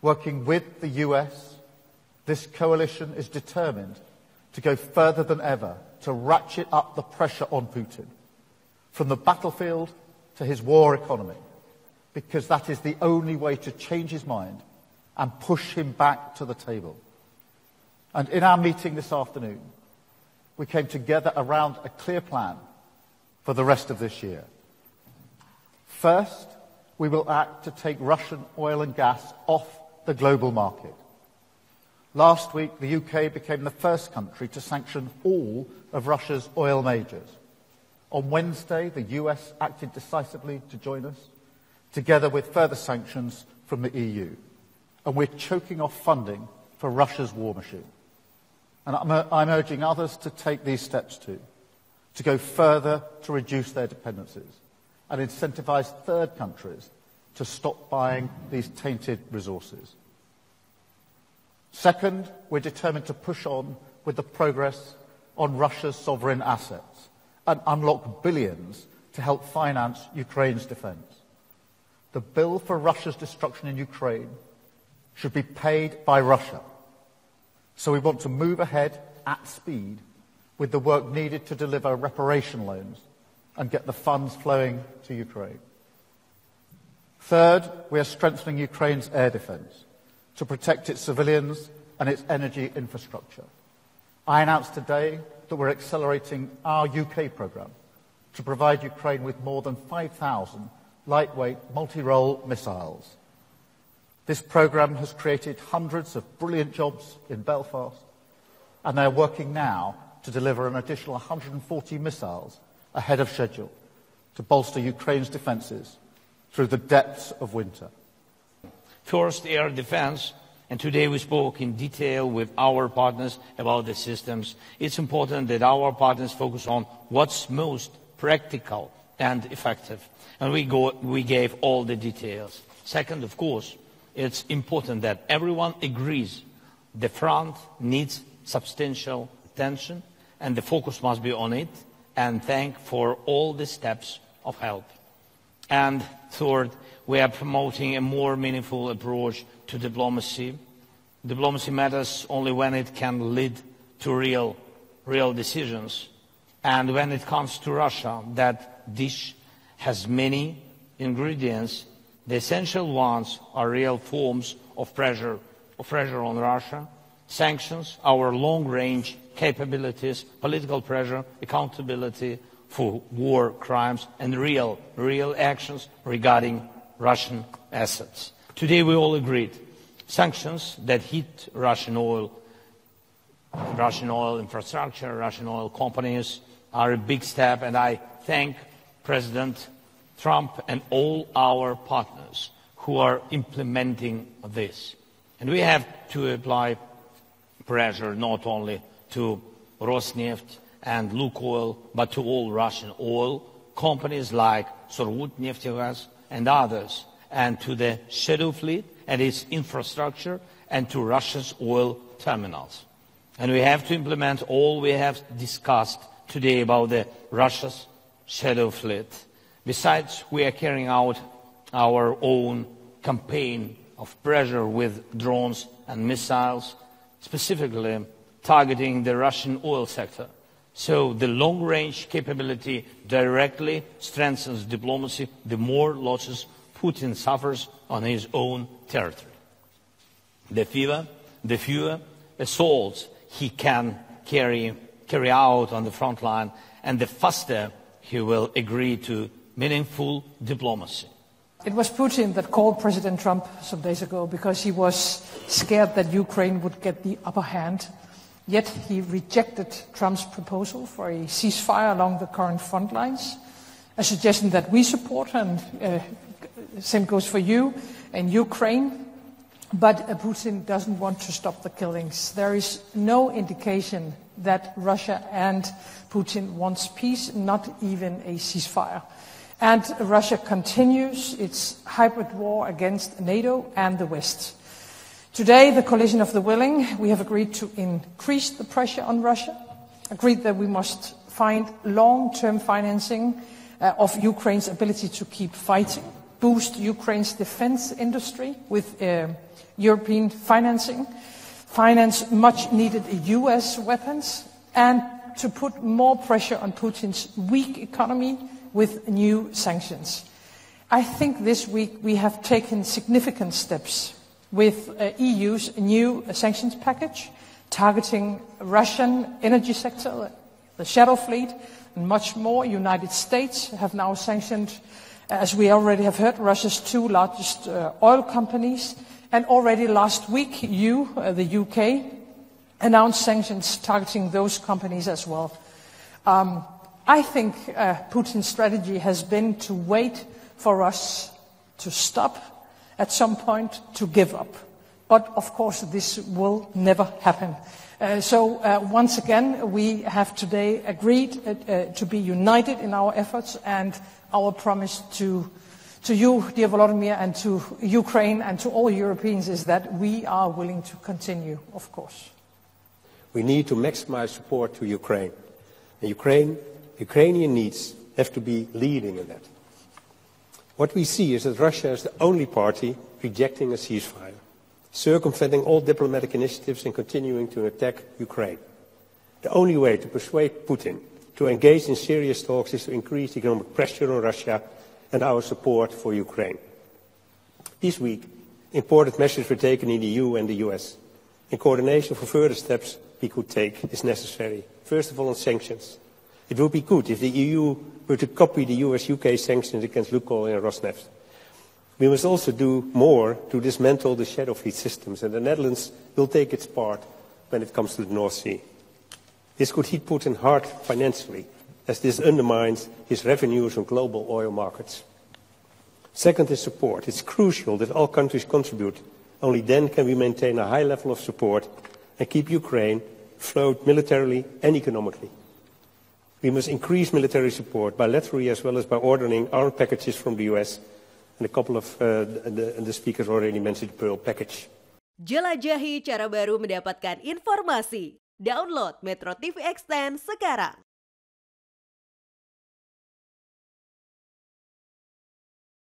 Working with the US, this coalition is determined to go further than ever to ratchet up the pressure on Putin, from the battlefield to his war economy, because that is the only way to change his mind and push him back to the table. And in our meeting this afternoon, we came together around a clear plan for the rest of this year. First, we will act to take Russian oil and gas off the global market. Last week, the UK became the first country to sanction all of Russia's oil majors. On Wednesday, the US acted decisively to join us, together with further sanctions from the EU. And we're choking off funding for Russia's war machine. And I'm urging others to take these steps too, to go further to reduce their dependencies and incentivize third countries to stop buying these tainted resources. Second, we're determined to push on with the progress on Russia's sovereign assets and unlock billions to help finance Ukraine's defense. The bill for Russia's destruction in Ukraine should be paid by Russia. So we want to move ahead at speed with the work needed to deliver reparation loans and get the funds flowing to Ukraine. Third, we are strengthening Ukraine's air defense to protect its civilians and its energy infrastructure. I announced today that we're accelerating our UK programme to provide Ukraine with more than 5,000 lightweight multi-role missiles. This programme has created hundreds of brilliant jobs in Belfast, and they're working now to deliver an additional 140 missiles ahead of schedule to bolster Ukraine's defences through the depths of winter. First, air defense, and today we spoke in detail with our partners about the systems. It's important that our partners focus on what's most practical and effective, and we gave all the details. Second, of course, it's important that everyone agrees the front needs substantial attention and the focus must be on it, and thank for all the steps of help. And third, we are promoting a more meaningful approach to diplomacy. Diplomacy matters only when it can lead to real decisions. And when it comes to Russia, that dish has many ingredients. The essential ones are real forms of pressure on Russia, sanctions, our long-range capabilities, political pressure, accountability for war crimes, and real actions regarding Russian assets. Today we all agreed sanctions that hit Russian oil infrastructure, Russian oil companies are a big step, and I thank President Trump and all our partners who are implementing this. And we have to apply pressure not only to Rosneft and Lukoil, but to all Russian oil companies like Surgutneftegaz and others, and to the shadow fleet and its infrastructure, and to Russia's oil terminals. And we have to implement all we have discussed today about the Russia's shadow fleet. Besides, we are carrying out our own campaign of pressure with drones and missiles, specifically targeting the Russian oil sector. So the long-range capability directly strengthens diplomacy, the more losses Putin suffers on his own territory. The fewer assaults he can carry out on the front line, and the faster he will agree to meaningful diplomacy. It was Putin that called President Trump some days ago because he was scared that Ukraine would get the upper hand. Yet he rejected Trump's proposal for a ceasefire along the current front lines, a suggestion that we support, and same goes for you in Ukraine. But Putin doesn't want to stop the killings. There is no indication that Russia and Putin wants peace, not even a ceasefire. And Russia continues its hybrid war against NATO and the West. Today, the coalition of the willing, we have agreed to increase the pressure on Russia, agreed that we must find long-term financing of Ukraine's ability to keep fighting, boost Ukraine's defense industry with European financing, finance much needed US weapons, and to put more pressure on Putin's weak economy with new sanctions. I think this week we have taken significant steps with EU's new sanctions package, targeting Russian energy sector, the shadow fleet, and much more. United States have now sanctioned, as we already have heard, Russia's two largest oil companies. And already last week, the UK, announced sanctions targeting those companies as well. I think Putin's strategy has been to wait for us to stop, at some point to give up. But of course this will never happen. So once again, we have today agreed to be united in our efforts, and our promise to you, dear Volodymyr, and to Ukraine and to all Europeans is that we are willing to continue, of course. We need to maximize support to Ukraine. And Ukrainian needs have to be leading in that. What we see is that Russia is the only party rejecting a ceasefire, circumventing all diplomatic initiatives and continuing to attack Ukraine. The only way to persuade Putin to engage in serious talks is to increase economic pressure on Russia and our support for Ukraine. This week, important measures were taken in the EU and the US. In coordination for further steps we could take is necessary. First of all, on sanctions. It would be good if the EU were to copy the US-UK sanctions against Lukoil and Rosneft. We must also do more to dismantle the shadow fleet systems, and the Netherlands will take its part when it comes to the North Sea. This could hit Putin hard financially, as this undermines his revenues on global oil markets. Second is support. It's crucial that all countries contribute. Only then can we maintain a high level of support and keep Ukraine afloat militarily and economically. We must increase military support bilaterally as well as by ordering armed packages from the US, and a couple of the speakers already mentioned the Pearl package. Jelajahi cara baru mendapatkan informasi. Download MetroTV Extend sekarang.